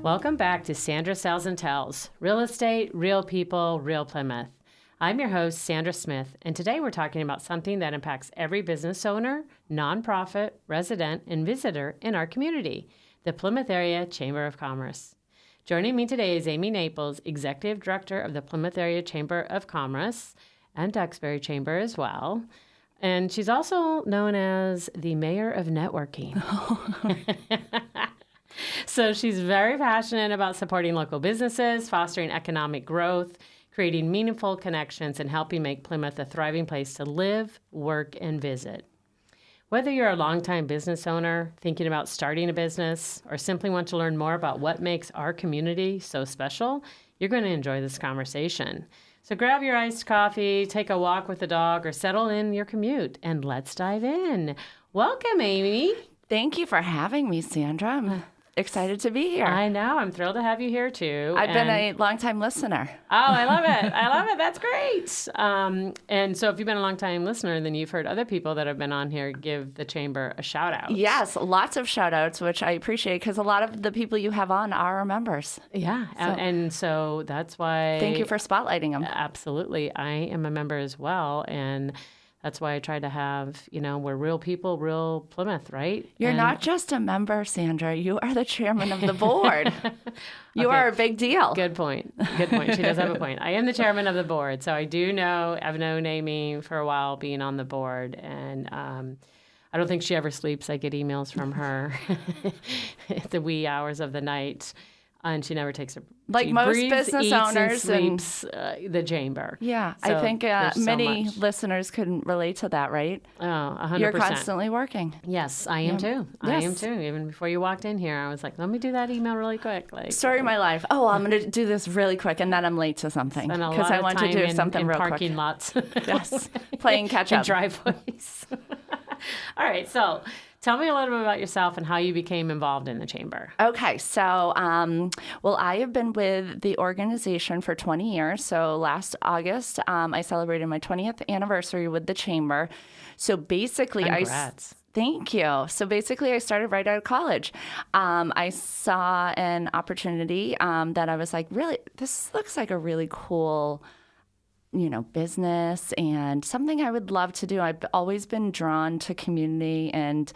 Welcome back to Sandra Sells and Tells, Real Estate, Real People, Real Plymouth. I'm your host, Sandra Smith, and today we're talking about something that impacts every business owner, nonprofit, resident, and visitor in our community, the Plymouth Area Chamber of Commerce. Joining me today is Amy Naples, Executive Director of the Plymouth Area Chamber of Commerce and Duxbury Chamber as well. And she's also known as the Mayor of Networking. So she's very passionate about supporting local businesses, fostering economic growth, creating meaningful connections, and helping make Plymouth a thriving place to live, work, and visit. Whether you're a longtime business owner, thinking about starting a business, or simply want to learn more about what makes our community so special, you're going to enjoy this conversation. So grab your iced coffee, take a walk with the dog, or settle in your commute, and let's dive in. Welcome, Amy. Thank you for having me, Sandra. I'm excited to be here. I know. I'm thrilled to have you here, too. I've been a longtime listener. Oh, I love it. I love it. That's great. And so if you've been a longtime listener, then you've heard other people that have been on here give the Chamber a shout out. Yes, lots of shout outs, which I appreciate because a lot of the people you have on are our members. Yeah. And so that's why. Thank you for spotlighting them. Absolutely. I am a member as well. And that's why I try to have, we're real people, real Plymouth, right? You're not just a member, Sandra. You are the chairman of the board. You are a big deal. Good point. Good point. She does have a point. I am the chairman of the board. So I do know, I've known Amy for a while being on the board. And I don't think she ever sleeps. I get emails from her at the wee hours of the night. And she never takes a like she most breathes, business eats, owners and sleeps the chamber. Yeah, So I think many listeners can relate to that, right? Oh, 100%. You're constantly working. Yes, I am too. I am too. Even before you walked in here, I was like, let me do that email really quick. Story of my life. Oh, I'm going to do this really quick, and then I'm late to something because I want to do something real quick. Parking lots. Yes, playing catch up. In driveways. All right, so tell me a little bit about yourself and how you became involved in the chamber. Okay, so, I have been with the organization for 20 years. So last August, I celebrated my 20th anniversary with the chamber. So basically, Congrats. Thank you. So basically, I started right out of college. I saw an opportunity that I was like, really, this looks like a really cool business and something I would love to do. I've always been drawn to community and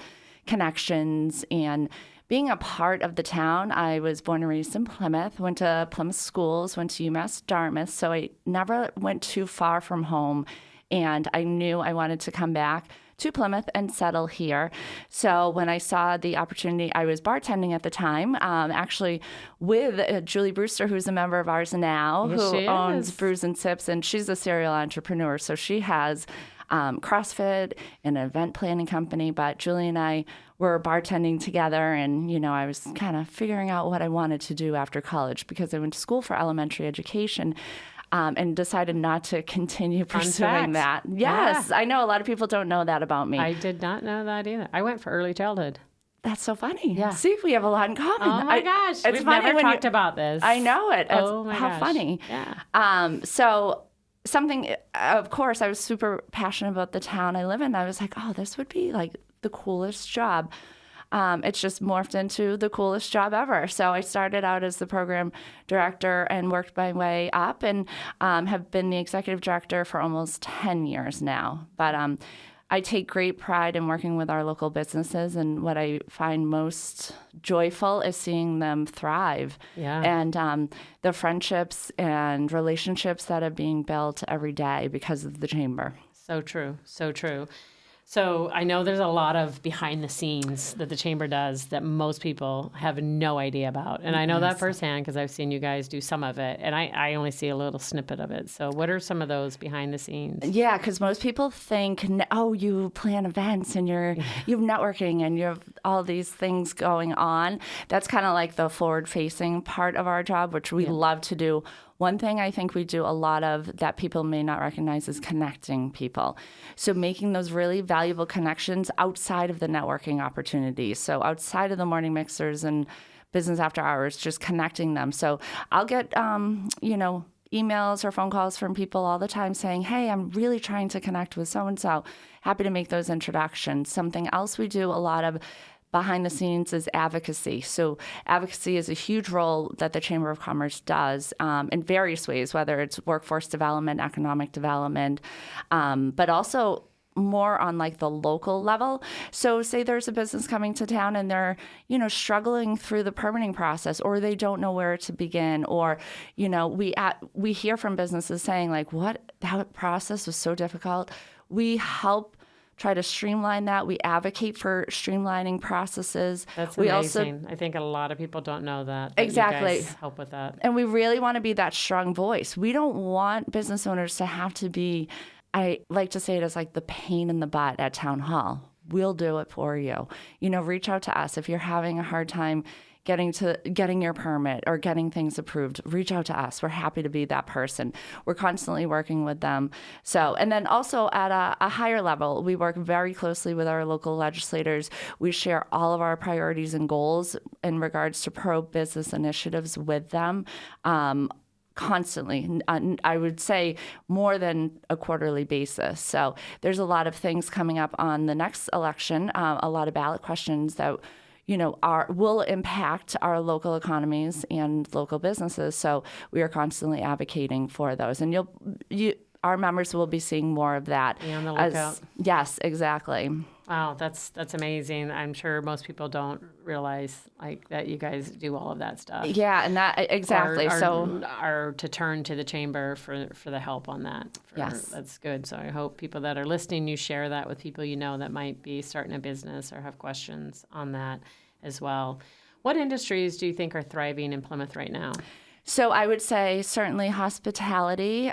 connections and being a part of the town. I was born and raised in Plymouth, went to Plymouth schools, went to UMass Dartmouth, so I never went too far from home, and I knew I wanted to come back to Plymouth and settle here. So when I saw the opportunity, I was bartending at the time, actually with Julie Brewster, who's a member of ours now, who owns Brews and Sips, and she's a serial entrepreneur. So she has CrossFit and an event planning company, but Julie and I were bartending together, and, I was kind of figuring out what I wanted to do after college because I went to school for elementary education. And decided not to continue pursuing that. Yes, yeah. I know a lot of people don't know that about me. I did not know that either. I went for early childhood. That's so funny. Yeah. See, we have a lot in common. Oh my gosh, it's we've funny never talked about this. I know it. Oh my How gosh. funny. Yeah. So something, of course, I was super passionate about the town I live in. I was like, oh, this would be like the coolest job. It's just morphed into the coolest job ever. So I started out as the program director and worked my way up and have been the executive director for almost 10 years now. But I take great pride in working with our local businesses, and what I find most joyful is seeing them thrive. Yeah. And the friendships and relationships that are being built every day because of the chamber. So true. So true. So I know there's a lot of behind the scenes that the chamber does that most people have no idea about. And I know that firsthand because I've seen you guys do some of it. And I only see a little snippet of it. So what are some of those behind the scenes? Yeah, because most people think, oh, you plan events and you have networking and you have all these things going on. That's kind of like the forward-facing part of our job, which we love to do. One thing I think we do a lot of that people may not recognize is connecting people. So making those really valuable connections outside of the networking opportunities. So outside of the morning mixers and business after hours, just connecting them. So I'll get, emails or phone calls from people all the time saying, hey, I'm really trying to connect with so-and-so. Happy to make those introductions. Something else we do a lot of behind the scenes is advocacy. So advocacy is a huge role that the Chamber of Commerce does in various ways, whether it's workforce development, economic development, but also more on like the local level. So say there's a business coming to town and they're, struggling through the permitting process, or they don't know where to begin, or, we hear from businesses saying like, that process was so difficult. We help try to streamline that. We advocate for streamlining processes. That's we amazing. I think a lot of people don't know that Exactly. You guys help with that. And we really want to be that strong voice. We don't want business owners to have to be, I like to say it as like the pain in the butt at town hall. We'll do it for you. Reach out to us if you're having a hard time getting your permit or getting things approved. Reach out to us. We're happy to be that person. We're constantly working with them. So, and then also at a higher level, we work very closely with our local legislators. We share all of our priorities and goals in regards to pro-business initiatives with them. Constantly, I would say more than a quarterly basis. So there's a lot of things coming up on the next election, a lot of ballot questions that will impact our local economies and local businesses. So we are constantly advocating for those, and our members will be seeing more of that. Be on the lookout. Yes, exactly. Wow, that's amazing. I'm sure most people don't realize like that you guys do all of that stuff. Yeah, and that exactly. Are to turn to the chamber for the help on that. Yes, that's good. So I hope people that are listening, you share that with people that might be starting a business or have questions on that as well. What industries do you think are thriving in Plymouth right now? So I would say certainly hospitality,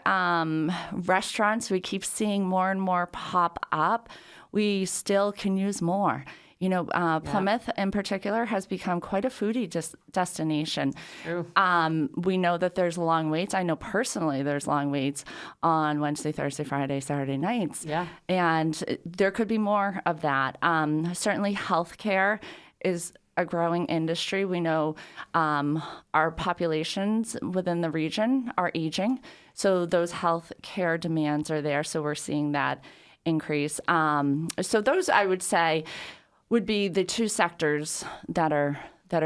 restaurants. We keep seeing more and more pop up. We still can use more. Plymouth in particular has become quite a foodie destination. True. We know that there's long waits. I know personally there's long waits on Wednesday, Thursday, Friday, Saturday nights. Yeah. And there could be more of that. Certainly healthcare is a growing industry. We know our populations within the region are aging, so those health care demands are there. So we're seeing that increase. So those, I would say, would be the two sectors that are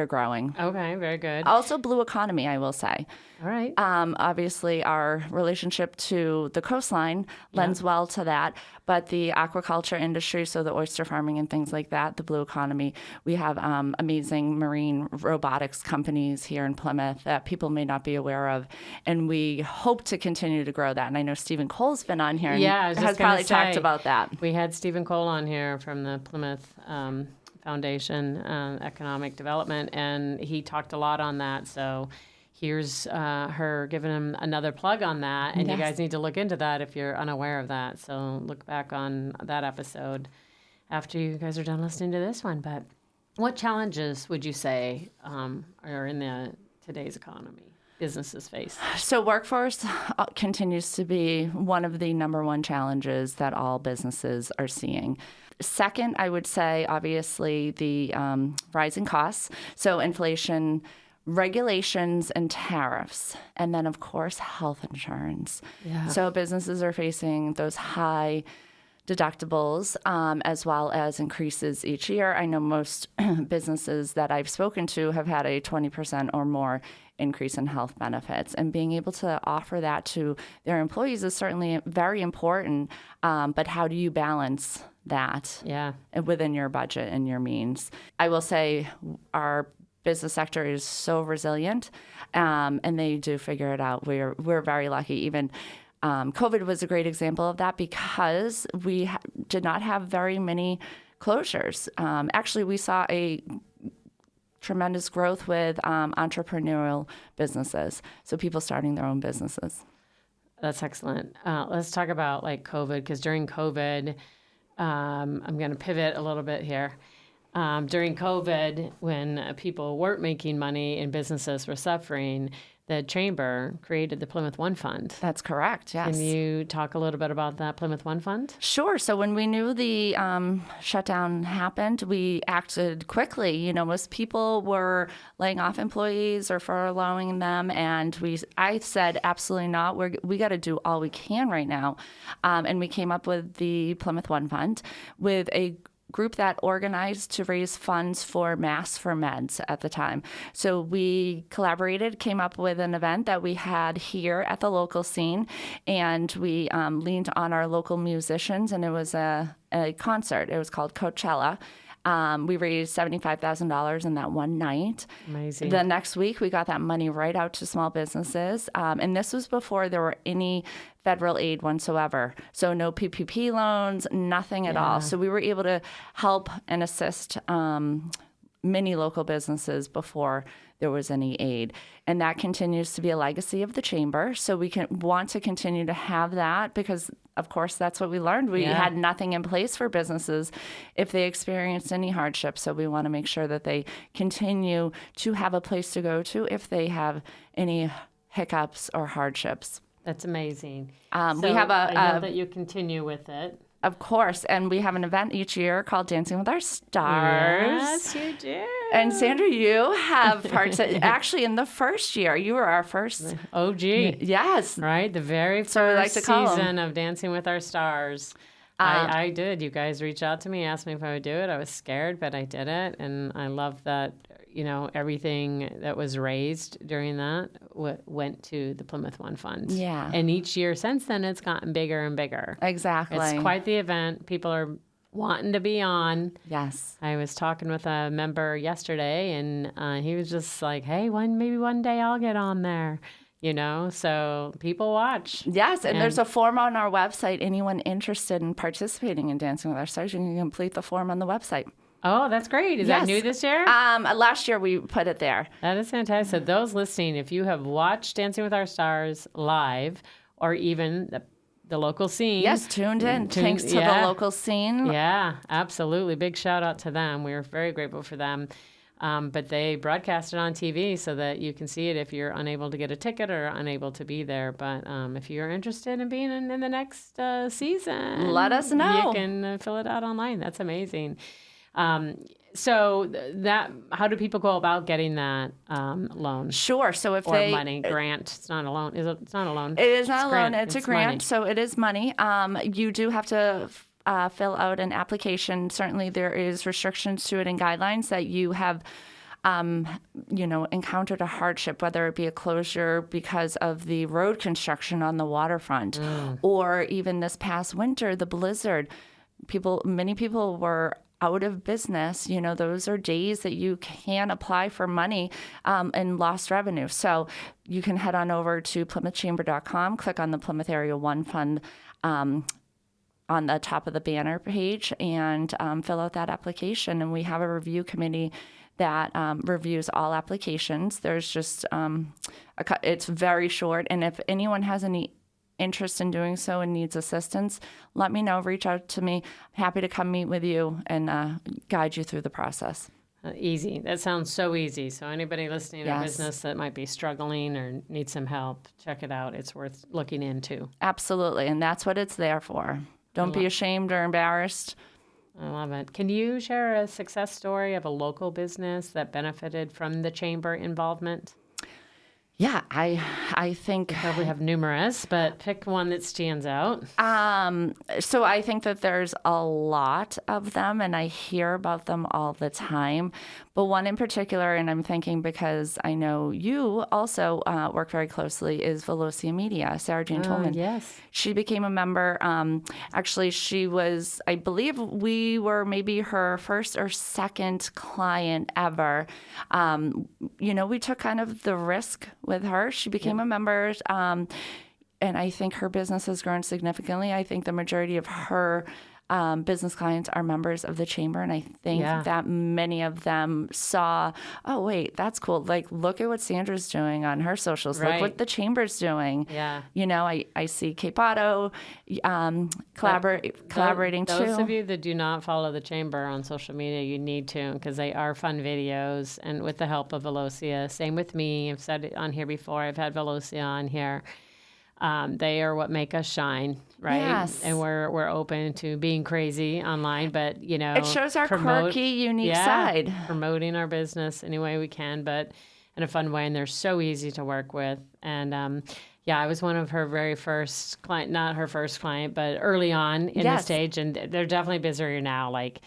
growing. Okay, very good. Also, blue economy, I will say. All right. Obviously, our relationship to the coastline lends well to that, but the aquaculture industry, so the oyster farming and things like that, the blue economy, we have amazing marine robotics companies here in Plymouth that people may not be aware of, and we hope to continue to grow that. And I know Stephen Cole's been on here and has probably talked about that. We had Stephen Cole on here from the Plymouth Foundation Economic Development, and he talked a lot on that. So here's her giving him another plug on that, and you guys need to look into that if you're unaware of that. So look back on that episode after you guys are done listening to this one. But what challenges would you say are in today's economy businesses face? So workforce continues to be one of the number one challenges that all businesses are seeing. Second, I would say, obviously, the rising costs. So inflation, regulations, and tariffs. And then, of course, health insurance. Yeah. So businesses are facing those high deductibles as well as increases each year. I know most businesses that I've spoken to have had a 20% or more increase in health benefits, and being able to offer that to their employees is certainly very important. But how do you balance that within your budget and your means? I will say our business sector is so resilient, and they do figure it out. We're very lucky. Even COVID was a great example of that because we did not have very many closures. Actually, we saw a tremendous growth with entrepreneurial businesses, so people starting their own businesses. That's excellent. Let's talk about like COVID, because during COVID, I'm going to pivot a little bit here. During COVID, when people weren't making money and businesses were suffering, the Chamber created the Plymouth One Fund. That's correct, yes. Can you talk a little bit about that Plymouth One Fund? Sure. So when we knew the shutdown happened, we acted quickly. Most people were laying off employees or furloughing them, and I said, absolutely not. We got to do all we can right now. And we came up with the Plymouth One Fund with a group that organized to raise funds for Masks for Meds at the time. So we collaborated, came up with an event that we had here at the local scene, and we leaned on our local musicians, and it was a concert. It was called Coachella. We raised $75,000 in that one night. Amazing. The next week, we got that money right out to small businesses. And this was before there were any federal aid whatsoever. So no PPP loans, nothing at all. So we were able to help and assist many local businesses before there was any aid. And that continues to be a legacy of the chamber. So we want to continue to have that because, of course, that's what we learned. We had nothing in place for businesses if they experienced any hardship. So we want to make sure that they continue to have a place to go to if they have any hiccups or hardships. That's amazing. We have I know that you continue with it. Of course. And we have an event each year called Dancing with Our Stars. Yes, you do. And Sandra, you have parts actually in the first year. You were our first OG. Yes. Right? The very So we like first to call season of Dancing with Our Stars. I did. You guys reached out to me, asked me if I would do it. I was scared, but I did it. And I love that, everything that was raised during that went to the Plymouth One Fund. Yeah. And each year since then, it's gotten bigger and bigger. Exactly. It's quite the event. People are wanting to be on. Yes. I was talking with a member yesterday, and he was just like, hey, maybe one day I'll get on there. So people watch. Yes, and there's a form on our website. Anyone interested in participating in Dancing with Our Stars, you can complete the form on the website. Oh, that's great. Is that new this year? Last year we put it there. That is fantastic. So those listening, if you have watched Dancing with Our Stars live or even the local scene. Yes, tuned in. Thanks to the local scene. Yeah, absolutely. Big shout out to them. We're very grateful for them. But they broadcast it on TV so that you can see it if you're unable to get a ticket or unable to be there. But if you're interested in being in the next season, let us know. You can fill it out online. That's amazing. So how do people go about getting that loan? Sure. So if or money grant, it's not a loan. It's not a loan. It is not a loan. It's a grant. Money. So it is money. You do have to fill out an application. Certainly, there is restrictions to it and guidelines that you have. Encountered a hardship, whether it be a closure because of the road construction on the waterfront, or even this past winter, the blizzard. Many people were out of business. Those are days that you can apply for money and lost revenue. So you can head on over to PlymouthChamber.com, click on the Plymouth Area One Fund on the top of the banner page, and fill out that application. And we have a review committee that reviews all applications. There's just it's very short, and if anyone has any interest in doing so and needs assistance, let me know. Reach out to me. I'm happy to come meet with you and guide you through the process. Easy. That sounds so easy. So anybody listening to a business that might be struggling or needs some help, check it out. It's worth looking into. Absolutely, and that's what it's there for. Don't be ashamed or embarrassed. I love it. Can you share a success story of a local business that benefited from the chamber involvement? Yeah, I think you probably have numerous, but pick one that stands out. So I think that there's a lot of them, and I hear about them all the time. But one in particular, and I'm thinking because I know you also work very closely, is Velocia Media, Sarah Jane Tolman. Yes. She became a member. Actually, she was, I believe we were maybe her first or second client ever. We took kind of the risk with her. She became a member. And I think her business has grown significantly. I think the majority of her business clients are members of the chamber. And I think that many of them saw, oh, wait, that's cool. Like, look at what Sandra's doing on her socials. Look what the chamber's doing. Yeah. I see Cape Otto collaborating too. Those of you that do not follow the chamber on social media, you need to, because they are fun videos. And with the help of Velocia, same with me. I've said it on here before. I've had Velocia on here. They are what make us shine, right? Yes. And we're open to being crazy online, but it shows our quirky, unique side. Promoting our business any way we can, but in a fun way. And they're so easy to work with. And I was one of her very first client, not her first client, but early on in the stage. And they're definitely busier now. Like,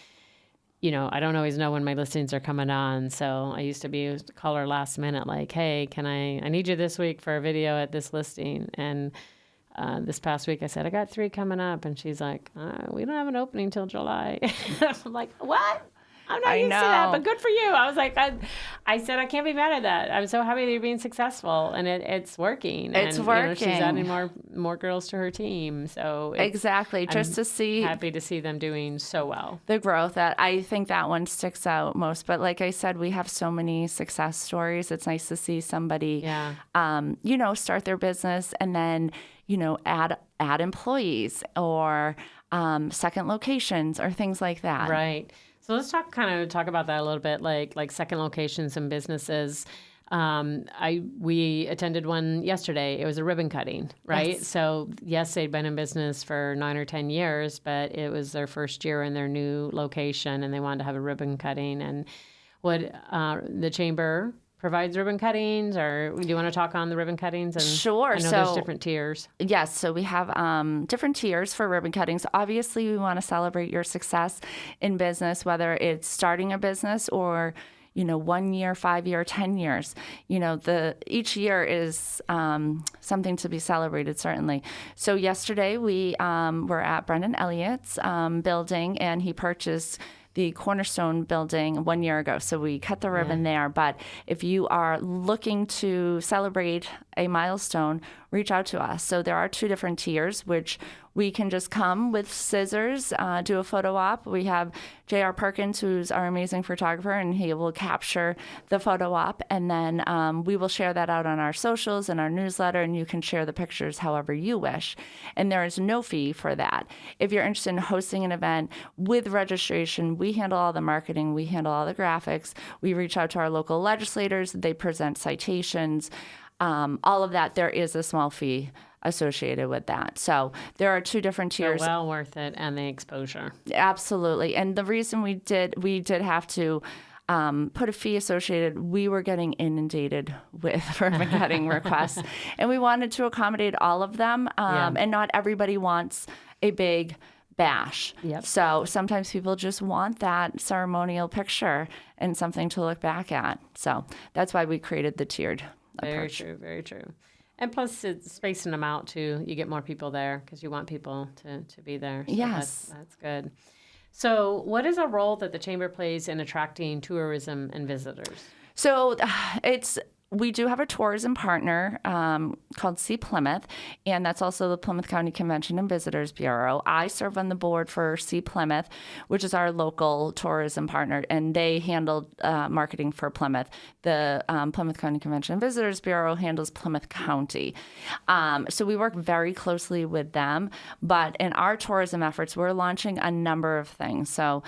I don't always know when my listings are coming on. So I used to be call her last minute, like, hey, I need you this week for a video at this listing. And this past week I said, I got 3 coming up. And she's like, we don't have an opening till July. I'm like, what? I'm not used to that, but good for you. I was like, I said, I can't be mad at that. I'm so happy that you're being successful, and it's working. It's working. She's adding more girls to her team. So exactly, just to see, happy to see them doing so well. The growth, that I think that one sticks out most. But like I said, we have so many success stories. It's nice to see somebody, start their business and then, add employees or second locations or things like that. Right. So let's talk about that a little bit, like second locations and businesses. We attended one yesterday. It was a ribbon cutting, right? Yes. So yes, they'd been in business for 9 or 10 years, but it was their first year in their new location, and they wanted to have a ribbon cutting. And what the chamber provides ribbon cuttings, or do you want to talk on the ribbon cuttings? And sure. I know there's different tiers. Yes, so we have different tiers for ribbon cuttings. Obviously, we want to celebrate your success in business, whether it's starting a business or 1 year, 5 year, 10 years. Each year is something to be celebrated, certainly. So yesterday we were at Brendan Elliott's building, and he purchased the Cornerstone building 1 year ago. So we cut the ribbon there. But if you are looking to celebrate a milestone, reach out to us. So there are 2 different tiers, which we can just come with scissors, do a photo op. We have J.R. Perkins, who's our amazing photographer, and he will capture the photo op. And then we will share that out on our socials and our newsletter, and you can share the pictures however you wish. And there is no fee for that. If you're interested in hosting an event with registration, we handle all the marketing, we handle all the graphics. We reach out to our local legislators, they present citations, all of that. There is a small fee associated with that. So there are 2 different tiers. So well worth it, and the exposure. Absolutely. And the reason we did have to put a fee associated, we were getting inundated with ribbon cutting requests, and we wanted to accommodate all of them. And not everybody wants a big bash. Yep. So sometimes people just want that ceremonial picture and something to look back at. So that's why we created the tiered approach. Very true, very true. And plus, it's spacing them out, too. You get more people there because you want people to be there. So yes. That's good. So what is a role that the Chamber plays in attracting tourism and visitors? So we do have a tourism partner called See Plymouth, and that's also the Plymouth County Convention and Visitors Bureau. I serve on the board for See Plymouth, which is our local tourism partner, and they handle marketing for Plymouth. The Plymouth County Convention and Visitors Bureau handles Plymouth County. So we work very closely with them, but in our tourism efforts, we're launching a number of things. So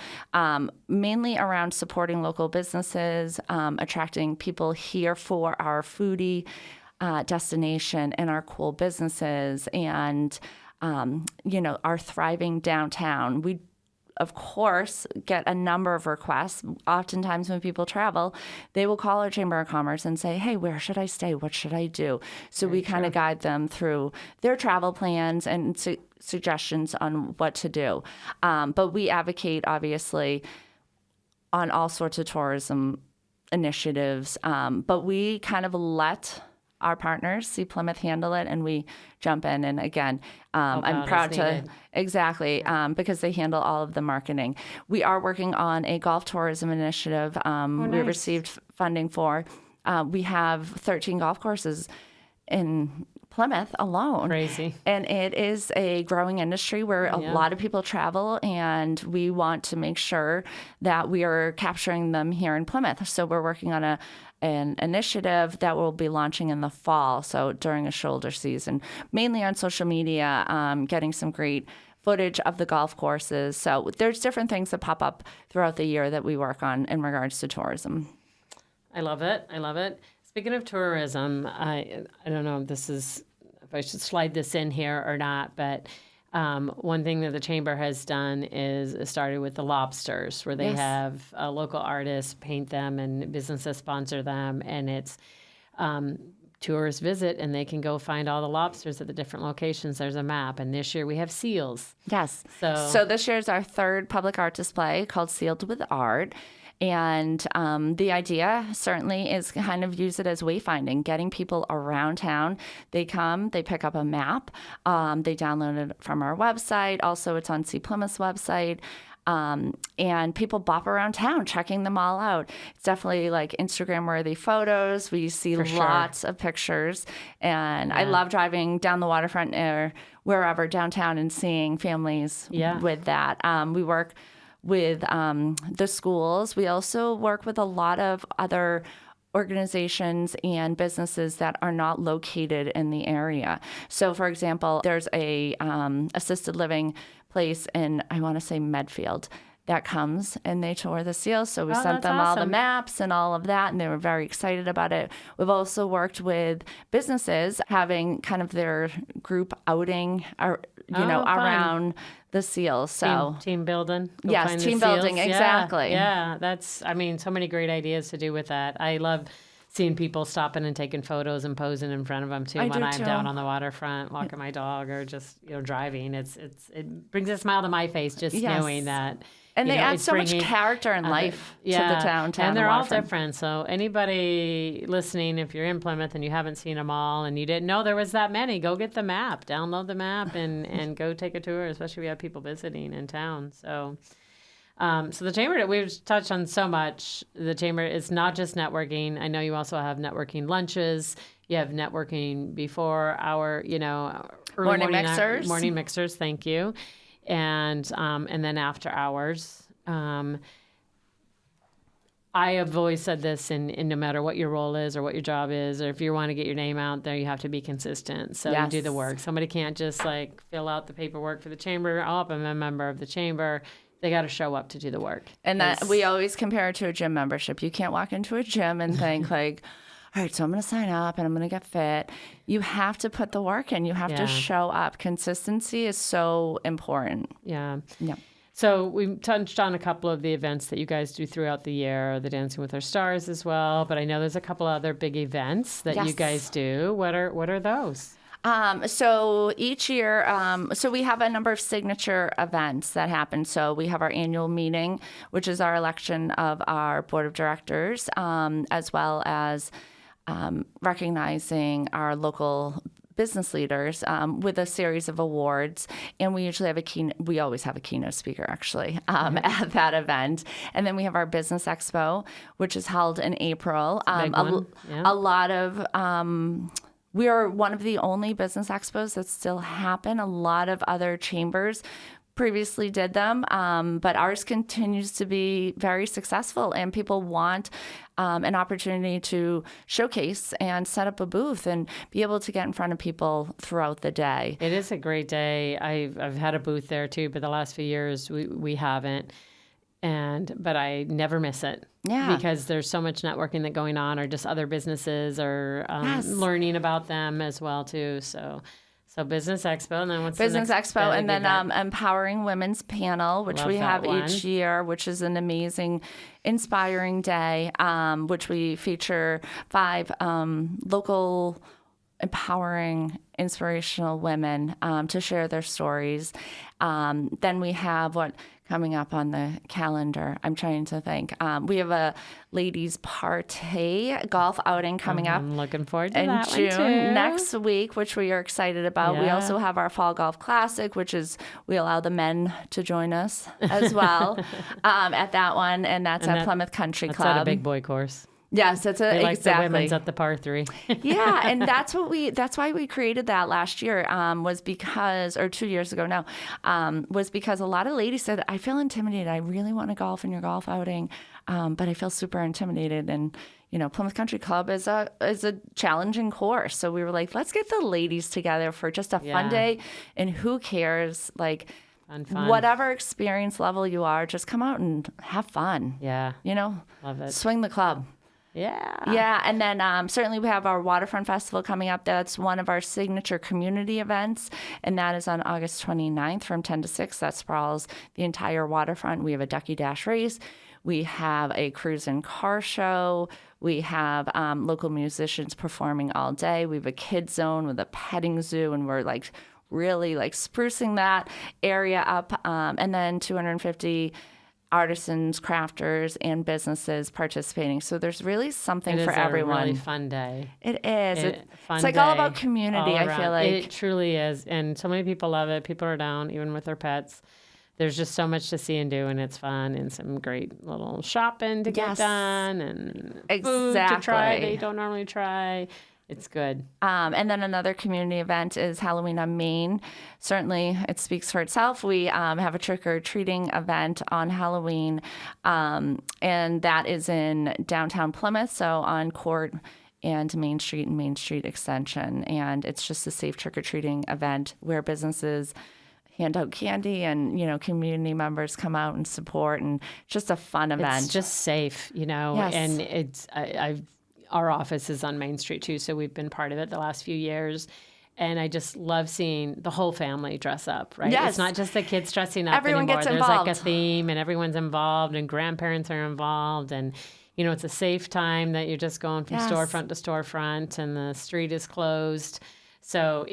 mainly around supporting local businesses, attracting people here for our foodie destination and our cool businesses and, our thriving downtown. We, of course, get a number of requests. Oftentimes when people travel, they will call our Chamber of Commerce and say, hey, where should I stay? What should I do? So we kind of guide them through their travel plans and suggestions on what to do. But we advocate, obviously, on all sorts of tourism initiatives, but we kind of let our partners, See Plymouth, handle it, and we jump in. And again, I'm proud to, because they handle all of the marketing. We are working on a golf tourism initiative nice. We received funding for. We have 13 golf courses in Plymouth alone. Crazy. And it is a growing industry where a lot of people travel, and we want to make sure that we are capturing them here in Plymouth. So we're working on an initiative that will be launching in the fall, so during a shoulder season, mainly on social media, getting some great footage of the golf courses. So there's different things that pop up throughout the year that we work on in regards to tourism. I love it. I love it. Speaking of tourism, I don't know if I should slide this in here or not, but one thing that the Chamber has done is started with the lobsters, where they have local artists paint them and businesses sponsor them, and it's tourists visit and they can go find all the lobsters at the different locations. There's a map. And this year we have seals. Yes. So this year is our third public art display called Sealed with Art. And the idea certainly is kind of use it as wayfinding, getting people around town. They come, they pick up a map, they download it from our website. Also, it's on See Plymouth's website. And people bop around town, checking them all out. It's definitely like Instagram-worthy photos. We see lots of pictures. And I love driving down the waterfront or wherever downtown and seeing families with that. We work with the schools. We also work with a lot of other organizations and businesses that are not located in the area. So, for example, there's a assisted living place in, I want to say, Medfield, that comes and they tour the seals. So we sent them all the maps and all of that, and they were very excited about it. We've also worked with businesses having kind of their group outing, around the seals. So team building. Yes, team building, exactly. Yeah, that's, I mean, so many great ideas to do with that. I love seeing people stopping and taking photos and posing in front of them too when I'm down on the waterfront walking my dog or just driving. It brings a smile to my face just knowing that. And they add so much character and life to the downtown. And they're all different. So anybody listening, if you're in Plymouth and you haven't seen them all and you didn't know there was that many, go get the map, download the map, and go take a tour, especially if we have people visiting in town. So the Chamber, we've touched on so much. The Chamber is not just networking. I know you also have networking lunches. You have networking before our, early morning mixers. Thank you. And then after hours. I have always said this, in no matter what your role is or what your job is, or if you want to get your name out there, you have to be consistent. So you do the work. Somebody can't just fill out the paperwork for the Chamber. Oh, I'm a member of the Chamber. They got to show up to do the work. And that we always compare it to a gym membership. You can't walk into a gym and think all right, so I'm going to sign up and I'm going to get fit. You have to put the work in. You have to show up. Consistency is so important. Yeah. So we touched on a couple of the events that you guys do throughout the year, the Dancing with Our Stars as well. But I know there's a couple other big events that you guys do. What are those? So each year, so we have a number of signature events that happen. So we have our annual meeting, which is our election of our board of directors, as well as recognizing our local business leaders with a series of awards. And we usually have we always have a keynote speaker, actually, at that event. And then we have our Business Expo, which is held in April. A lot of... we are one of the only business expos that still happen. A lot of other chambers previously did them, but ours continues to be very successful, and people want an opportunity to showcase and set up a booth and be able to get in front of people throughout the day. It is a great day. I've had a booth there too, but the last few years we haven't. But I never miss it. Yeah. Because there's so much networking that going on, or just other businesses, or learning about them as well too. So Business Expo, and then what's Business the next Expo, and then Empowering Women's Panel, which we have each year, which is an amazing, inspiring day, which we feature 5 local empowering, inspirational women to share their stories. Then we have coming up on the calendar. I'm trying to think. We have a ladies' party golf outing coming up. I'm looking forward to in that June one too. next week, which we are excited about. Yeah. We also have our Fall Golf Classic, which is we allow the men to join us as well at that one, and that's at Plymouth Country Club. That's at a big boy course. Yes, it's exactly. Like the women's at the par 3. Yeah, and that's why we created that last year, was because, or 2 years ago now, was because a lot of ladies said, I feel intimidated. I really want to golf in your golf outing, but I feel super intimidated. And Plymouth Country Club is a challenging course. So we were like, let's get the ladies together for just a fun day, and who cares, Fun. Whatever experience level you are, just come out and have fun. Yeah. Love it. Swing the club. Yeah, and then certainly we have our Waterfront Festival coming up. That's one of our signature community events, and that is on August 29th from 10 to 6. That sprawls the entire waterfront. We have a Ducky Dash race. We have a cruise and car show. We have local musicians performing all day. We have a kids zone with a petting zoo, and we're like really like sprucing that area up. And then 250 artisans, crafters, and businesses participating. So there's really something for everyone. It is a really fun day. It is. Fun It's like day all about community, all I around. feel like. It truly is. And so many people love it. People are down, even with their pets. There's just so much to see and do, and it's fun, and some great little shopping to get done, and food to try that you don't normally try. It's good. And then another community event is Halloween on Main. Certainly, it speaks for itself. We have a trick-or-treating event on Halloween, and that is in downtown Plymouth, so on Court and Main Street and Main Street Extension. And it's just a safe trick-or-treating event where businesses hand out candy and, community members come out and support, and just a fun event. It's just safe, Yes. and it's, our office is on Main Street too, so we've been part of it the last few years. And I just love seeing the whole family dress up, right? Yes. It's not just the kids dressing up Everyone anymore. gets There's involved. like a theme, and everyone's involved, and grandparents are involved, and it's a safe time that you're just going from storefront to storefront, and the street is closed. So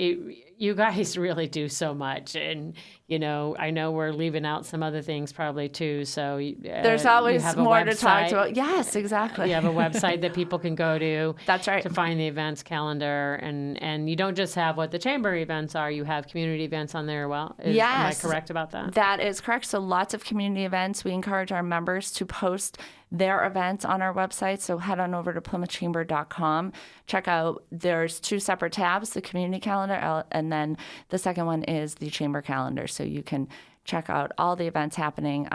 you guys really do so much. And, I know we're leaving out some other things probably too. So there's always more to talk about. Yes, exactly. You have a website that people can go to. That's right. To find the events calendar. And you don't just have what the chamber events are. You have community events on there. Well, am I correct about that? That is correct. So lots of community events. We encourage our members to post their events on our website. So head on over to PlymouthChamber.com. Check out, there's 2 separate tabs, the community calendar, and then the second one is the chamber calendar. So you can check out all the events happening.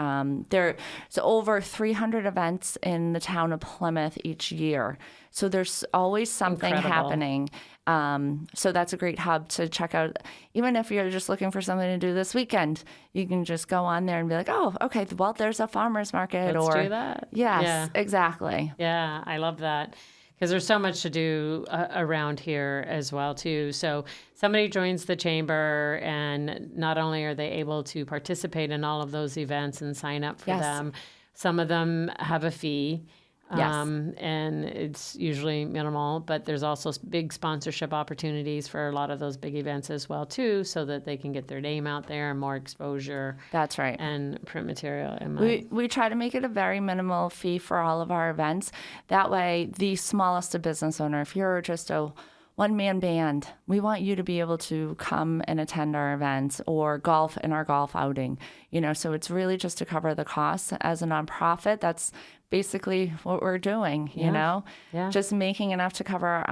There's over 300 events in the town of Plymouth each year. So there's always something happening. So that's a great hub to check out. Even if you're just looking for something to do this weekend, you can just go on there and be like, oh, okay, well, there's a farmer's market. Let's do that. Yes, exactly. Yeah, I love that. Because there's so much to do around here as well, too. So somebody joins the chamber, and not only are they able to participate in all of those events and sign up for them, some of them have a fee. And it's usually minimal, but there's also big sponsorship opportunities for a lot of those big events as well, too, so that they can get their name out there and more exposure. That's right. And print material. We try to make it a very minimal fee for all of our events. That way, the smallest business owner, if you're just a one-man band, we want you to be able to come and attend our events or golf in our golf outing. So it's really just to cover the costs. As a nonprofit, that's basically what we're doing, just making enough to cover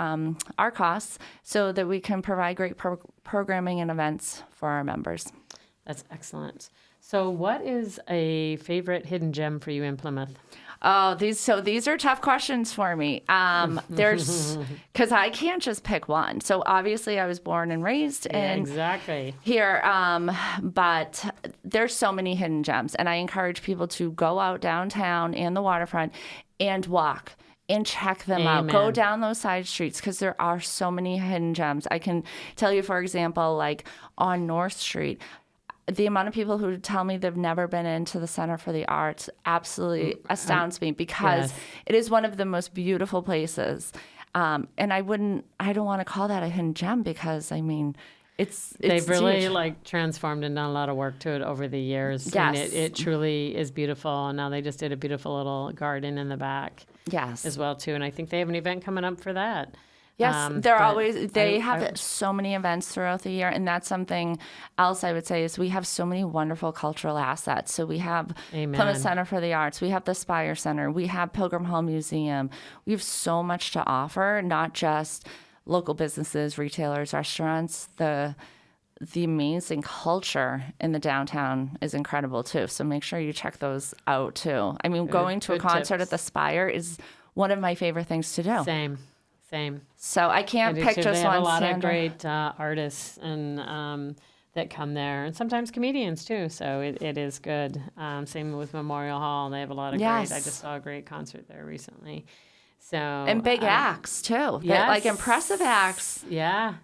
our costs so that we can provide great programming and events for our members. That's excellent. So what is a favorite hidden gem for you in Plymouth? Oh, these are tough questions for me. There's because I can't just pick one. So obviously I was born and raised in here, but there's so many hidden gems, and I encourage people to go out downtown and the waterfront and walk and check them out. Go down those side streets because there are so many hidden gems. I can tell you, for example, like on North Street, the amount of people who tell me they've never been into the Center for the Arts absolutely astounds me because it is one of the most beautiful places. And I don't want to call that a hidden gem because, they've really huge. Transformed and done a lot of work to it over the years. Yes. And it truly is beautiful. And now they just did a beautiful little garden in the back as well, too. And I think they have an event coming up for that. Yes, they have so many events throughout the year, and that's something else I would say is we have so many wonderful cultural assets. So we have Plymouth Center for the Arts, we have the Spire Center, we have Pilgrim Hall Museum. We have so much to offer, not just local businesses, retailers, restaurants. The amazing culture in the downtown is incredible too. So make sure you check those out too. Going to a concert at the Spire is one of my favorite things to do. Same. So I can't pick just one. They have a lot Sandra. of great artists and that come there, and sometimes comedians too. So it is good. Same with Memorial Hall; they have a lot of great. I just saw a great concert there recently. So and big acts too. Yes. Like impressive acts. Yeah.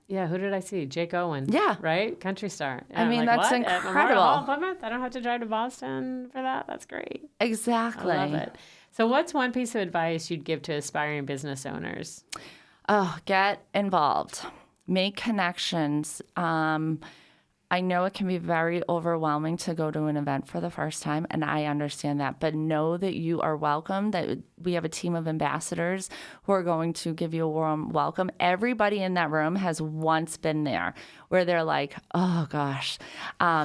Yeah, who did I see? Jake Owen. Yeah. Right? Country star. I I'm mean, like, that's what? At Memorial Hall, incredible. Plymouth? I don't have to drive to Boston for that? That's great. Exactly. I love it. So what's one piece of advice you'd give to aspiring business owners? Oh, get involved. Make connections. I know it can be very overwhelming to go to an event for the first time, and I understand that. But know that you are welcome, that we have a team of ambassadors who are going to give you a warm welcome. Everybody in that room has once been there where they're like, oh, gosh.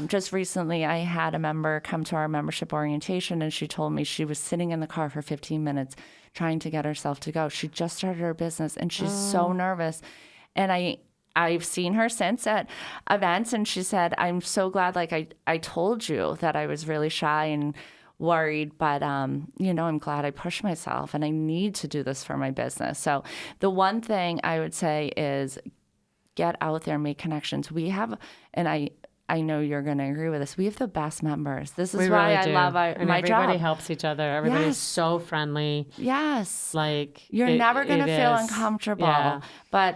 Just recently, I had a member come to our membership orientation, and she told me she was sitting in the car for 15 minutes trying to get herself to go. She just started her business, and she's so nervous. And I've seen her since at events, and she said, I'm so glad, like, I told you that I was really shy and worried, but, I'm glad I pushed myself, and I need to do this for my business. So the one thing I would say is get out there and make connections. We have, and I know you're going to agree with this, we have the best members. This is why I love my job. Everybody helps each other. Everybody's Yes. so friendly. Yes. Like, You're never going to feel is. uncomfortable. Yeah. But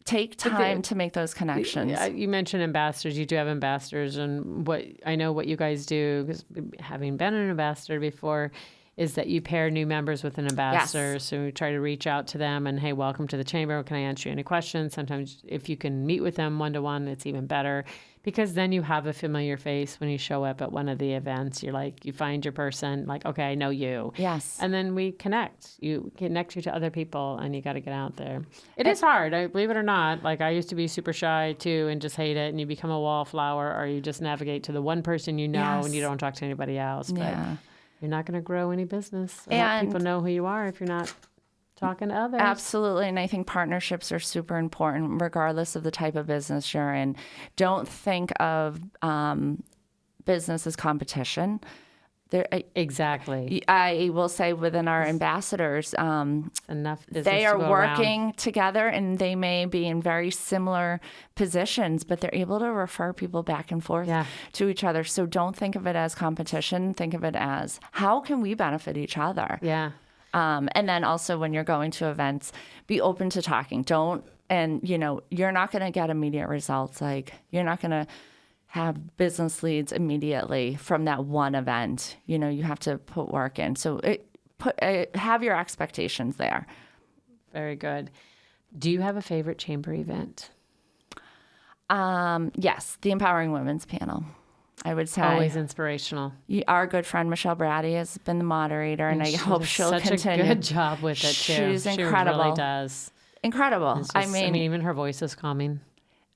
take time to make those connections. You mentioned ambassadors. You do have ambassadors, and what I know what you guys do, because having been an ambassador before, is that you pair new members with an ambassador. Yes. So we try to reach out to them and, hey, welcome to the chamber. Can I answer you any questions? Sometimes if you can meet with them one-to-one, it's even better, because then you have a familiar face when you show up at one of the events. You're like, you find your person, like, okay, I know you. Yes. And then we connect. You connect you to other people, and you got to get out there. It is hard, believe it or not. Like, I used to be super shy too and just hate it, and you become a wallflower, or you just navigate to the one person you know and you don't talk to anybody else. But Yeah. you're not going to grow any business or let And people know who you are if you're not talking to others. Absolutely. And I think partnerships are super important, regardless of the type of business you're in. Don't think of business as competition. Exactly. I will say within our ambassadors, Enough business they to are go working around. together, and they may be in very similar positions, but they're able to refer people back and forth to each other. So don't think of it as competition. Think of it as, how can we benefit each other? Yeah. And then also when you're going to events, be open to talking. You're not going to get immediate results. Like, you're not going to have business leads immediately from that one event. You have to put work in. So have your expectations there. Very good. Do you have a favorite chamber event? Yes, the Empowering Women's panel. I would say Always inspirational. Our good friend Michelle Brady has been the moderator, and I hope she'll continue. Such a good job with it too. She's incredible. She really does. Incredible. Just, I mean, even her voice is calming.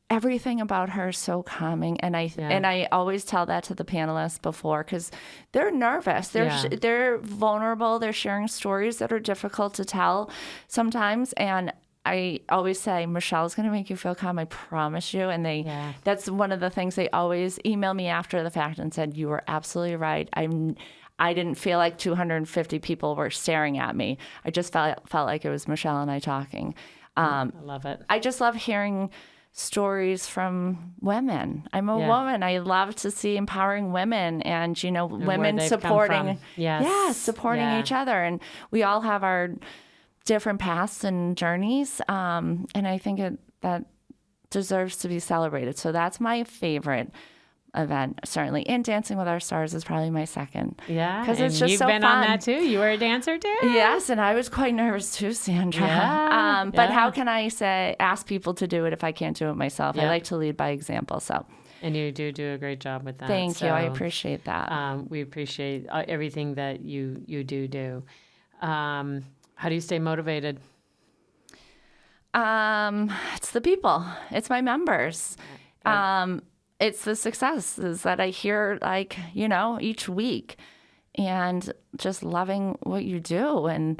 Everything about her is so calming, and I always tell that to the panelists before, because they're nervous, they're vulnerable, they're sharing stories that are difficult to tell sometimes, and I always say, Michelle's going to make you feel calm, I promise you. And that's one of the things they always email me after the fact and said, you were absolutely right. I didn't feel like 250 people were staring at me. I just felt like it was Michelle and I talking. I love it. I just love hearing stories from women. I'm a woman. I love to see empowering women and, women supporting, supporting each other. And we all have our different paths and journeys. And I think that deserves to be celebrated. So that's my favorite event, certainly. And Dancing with Our Stars is probably my second. Yeah. Because it's just you've so been fun. on that too. You were a dancer too? Yes, and I was quite nervous too, Sandra. But how can I ask people to do it if I can't do it myself? Yeah. I like to lead by example. So. And you do a great job with that. Thank you. I appreciate that. We appreciate everything that you do. How do you stay motivated? It's the people. It's my members. It's the successes that I hear, each week, and just loving what you do. And,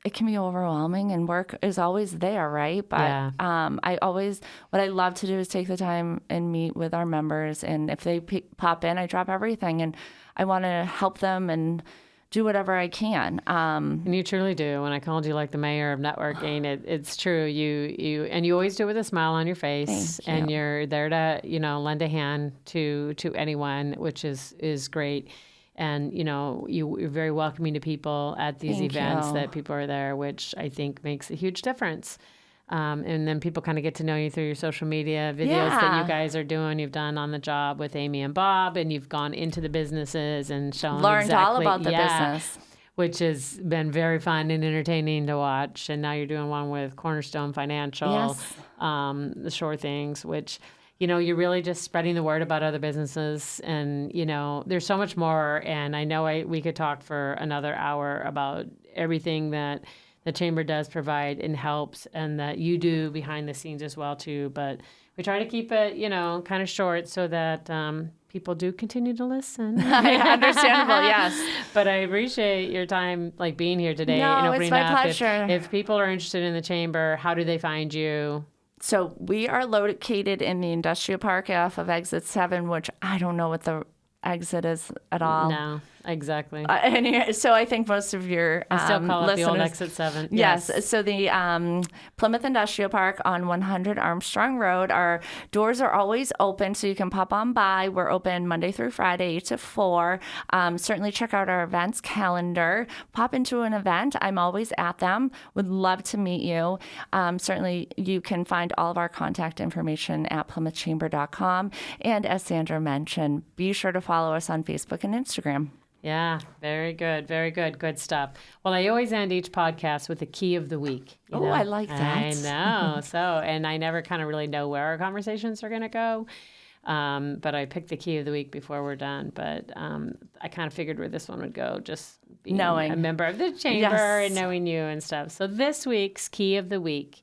it can be overwhelming, and work is always there, right? But what I love to do is take the time and meet with our members. And if they pop in, I drop everything, and I want to help them and do whatever I can. And you truly do. When I called you like the mayor of networking, it's true. You always do it with a smile on your face. Thank you. And you're there to, lend a hand to anyone, which is great. And, you're very welcoming to people at these events that people are there, which I think makes a huge difference. And then people kind of get to know you through your social media videos that you guys are doing. You've done On the Job with Amy and Bob, and you've gone into the businesses and shown Learned all about the business. Which has been very fun and entertaining to watch. And now you're doing one with Cornerstone Financial, the Shore Things, which, you're really just spreading the word about other businesses. And, there's so much more. And I know we could talk for another hour about everything that the Chamber does provide and helps, and that you do behind the scenes as well, too. But we try to keep it, kind of short so that people do continue to listen. Understandable, yes. But I appreciate your time, being here today. No, and opening it's my up. pleasure. If people are interested in the Chamber, how do they find you? So we are located in the industrial park off of exit 7, which I don't know what the exit is at all. No, exactly. So I think most of your I still call it listeners, the old exit 7. Yes. So the Plymouth Industrial Park on 100 Armstrong Road, our doors are always open, so you can pop on by. We're open Monday through Friday, 8 to 4. Certainly check out our events calendar. Pop into an event. I'm always at them. Would love to meet you. Certainly you can find all of our contact information at plymouthchamber.com. And as Sandra mentioned, be sure to follow us on Facebook and Instagram. Yeah, very good. Very good. Good stuff. Well, I always end each podcast with the key of the week. I like that. I know. And I never kind of really know where our conversations are going to go. But I picked the key of the week before we're done. But I kind of figured where this one would go, just being knowing a member of the Chamber and knowing you and stuff. So this week's key of the week: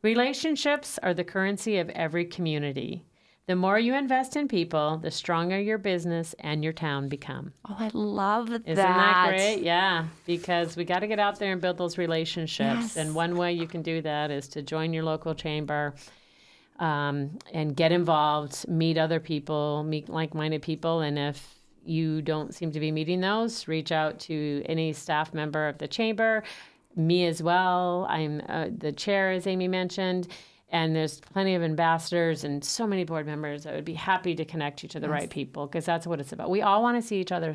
relationships are the currency of every community. The more you invest in people, the stronger your business and your town become. Oh, I love that. Isn't that great? Yeah, because we got to get out there and build those relationships. Yes. And one way you can do that is to join your local chamber and get involved, meet other people, meet like-minded people. And if you don't seem to be meeting those, reach out to any staff member of the chamber, me as well. I'm the chair, as Amy mentioned. And there's plenty of ambassadors and so many board members that would be happy to connect you to the right people, because that's what it's about. We all want to see each other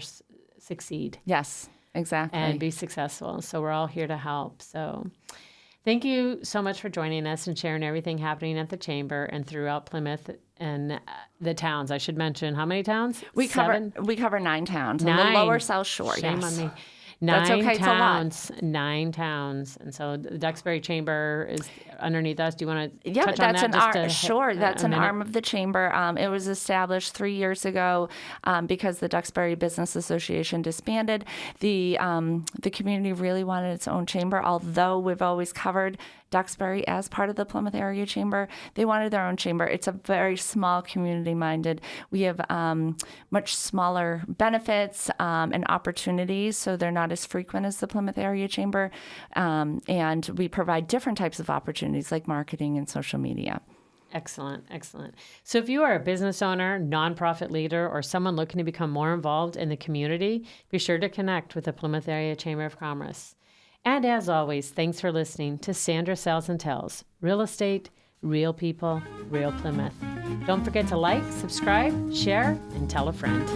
succeed. Yes, exactly. And be successful. So we're all here to help. So thank you so much for joining us and sharing everything happening at the Chamber and throughout Plymouth and the towns. I should mention, how many towns? We cover 9 towns. 9. On the lower South Shore. Shame on me. That's okay. Towns, it's a lot. 9 towns. And so the Duxbury Chamber is underneath us. Do you want to touch on that? That's an minute? arm of the Chamber. It was established 3 years ago because the Duxbury Business Association disbanded. The community really wanted its own chamber, although we've always covered Duxbury as part of the Plymouth Area Chamber. They wanted their own chamber. It's a very small, community-minded. We have much smaller benefits and opportunities, so they're not as frequent as the Plymouth Area Chamber. And we provide different types of opportunities like marketing and social media. Excellent, excellent. So if you are a business owner, nonprofit leader, or someone looking to become more involved in the community, be sure to connect with the Plymouth Area Chamber of Commerce. And as always, thanks for listening to Sandra Sells and Tells. Real estate, real people, real Plymouth. Don't forget to like, subscribe, share, and tell a friend.